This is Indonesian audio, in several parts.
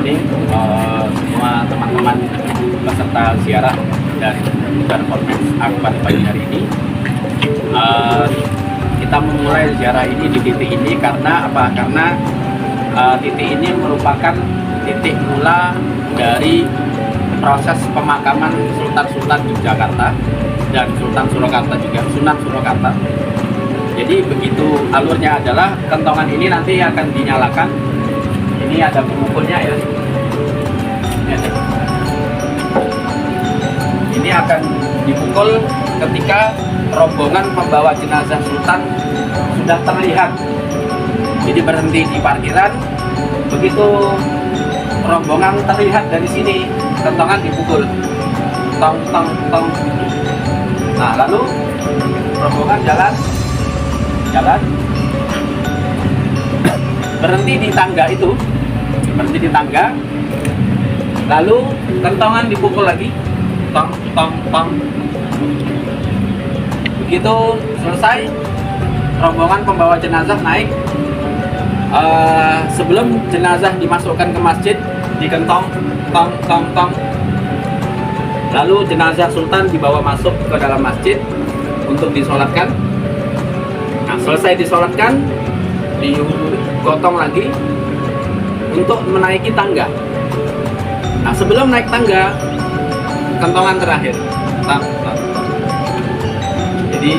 morning semua teman-teman peserta ziarah dan performance akbar pagi hari ini. Kita memulai ziarah ini di titik ini karena apa? Karena titik ini merupakan titik mula dari proses pemakaman Sultan-Sultan Yogyakarta dan Sultan Surakarta juga, Sunan Surakarta. Jadi begitu alurnya adalah kentongan ini nanti akan dinyalakan. Ini ada pemukulnya ya. Ini akan dipukul ketika rombongan pembawa jenazah Sultan sudah terlihat. Jadi berhenti di parkiran. Begitu rombongan terlihat dari sini, kentongan dipukul. Tong tong tong. Nah, lalu rombongan jalan berhenti di tangga itu, berhenti di tangga, lalu kentongan dipukul lagi, tong tong tong. Begitu selesai, rombongan pembawa jenazah naik. Sebelum jenazah dimasukkan ke masjid, dikentong tong tong tong. Lalu jenazah Sultan dibawa masuk ke dalam masjid untuk disolatkan. Nah, selesai disolatkan, digotong lagi untuk menaiki tangga. Nah, sebelum naik tangga, kentongan terakhir. Tang, tang, tang. Jadi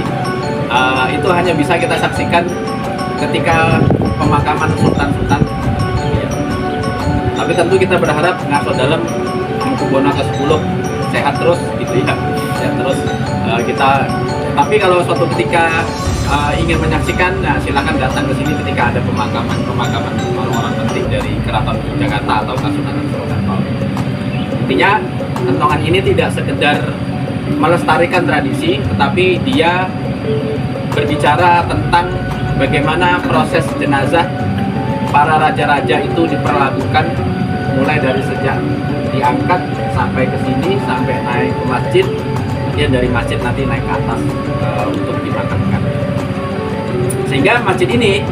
itu hanya bisa kita saksikan ketika pemakaman Sultan-Sultan. Tapi tentu kita berharap Ngaso Dalem Hamengkubuwono ke-10 sehat terus gitu ya. Sehat terus tapi kalau suatu ketika ingin menyaksikan, nah silakan datang ke sini ketika ada pemakaman orang-orang penting dari Keraton Yogyakarta atau Kasunanan Surakarta. Intinya kentongan ini tidak sekedar melestarikan tradisi, tetapi dia berbicara tentang bagaimana proses jenazah para raja-raja itu diperlakukan mulai dari sejak diangkat sampai ke sini, sampai naik ke masjid, kemudian dari masjid nanti naik ke atas untuk dimakamkan. Sehingga masjid ini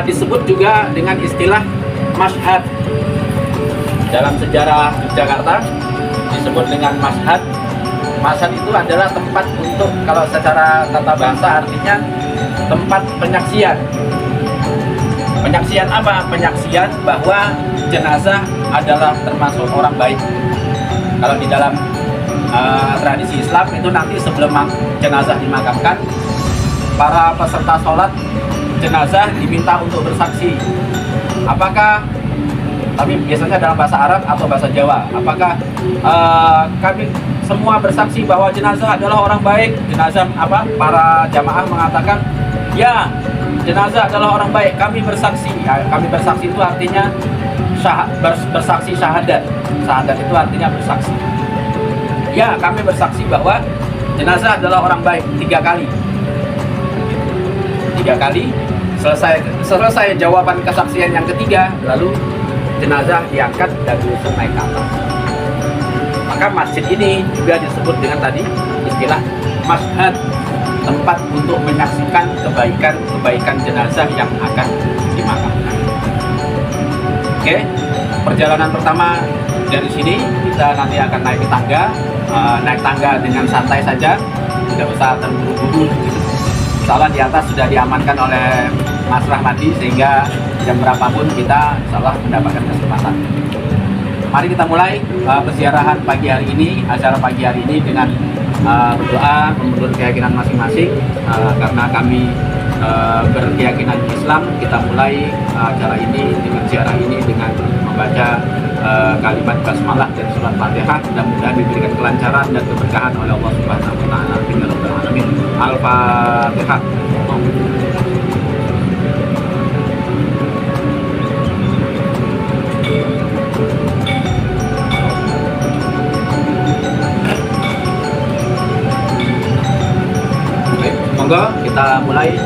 disebut juga dengan istilah Mashhad. Dalam sejarah Yogyakarta disebut dengan Mashhad. Mashhad itu adalah tempat untuk, kalau secara tata bahasa artinya tempat penyaksian. Penyaksian apa? Penyaksian bahwa jenazah adalah termasuk orang baik. Kalau di dalam tradisi Islam itu nanti sebelum jenazah dimakamkan, para peserta sholat jenazah diminta untuk bersaksi. Apakah, tapi biasanya dalam bahasa Arab atau bahasa Jawa, apakah kami semua bersaksi bahwa jenazah adalah orang baik? Jenazah apa? Para jamaah mengatakan, ya, jenazah adalah orang baik. Kami bersaksi. Ya, kami bersaksi itu artinya bersaksi syahadat. Syahadat itu artinya bersaksi. Ya, kami bersaksi bahwa jenazah adalah orang baik 3 kali. 3 kali. Selesai jawaban kesaksian yang ketiga, lalu jenazah diangkat dan diusung naik ke atas. Maka masjid ini juga disebut dengan tadi istilah Mashhad, tempat untuk menyaksikan kebaikan jenazah yang akan dimakamkan. Oke, perjalanan pertama dari sini kita nanti akan naik ke tangga, naik tangga dengan santai saja, tidak usah terburu-buru. Insyaallah di atas sudah diamankan oleh Mas Rahmadi sehingga jam berapapun kita insyaallah mendapatkan kesempatan. Mari kita mulai perziarahan pagi hari ini, acara pagi hari ini dengan berdoa menurut keyakinan masing-masing. Karena kami berkeyakinan Islam, kita mulai acara ini dengan ziarah ini dengan membaca kalimat basmalah dan surat Fatihah. Mudah-mudahan diberikan kelancaran dan keberkahan oleh Allah Subhanahu wa taala. Amin. Al-Fatihah. Monggo kita mulai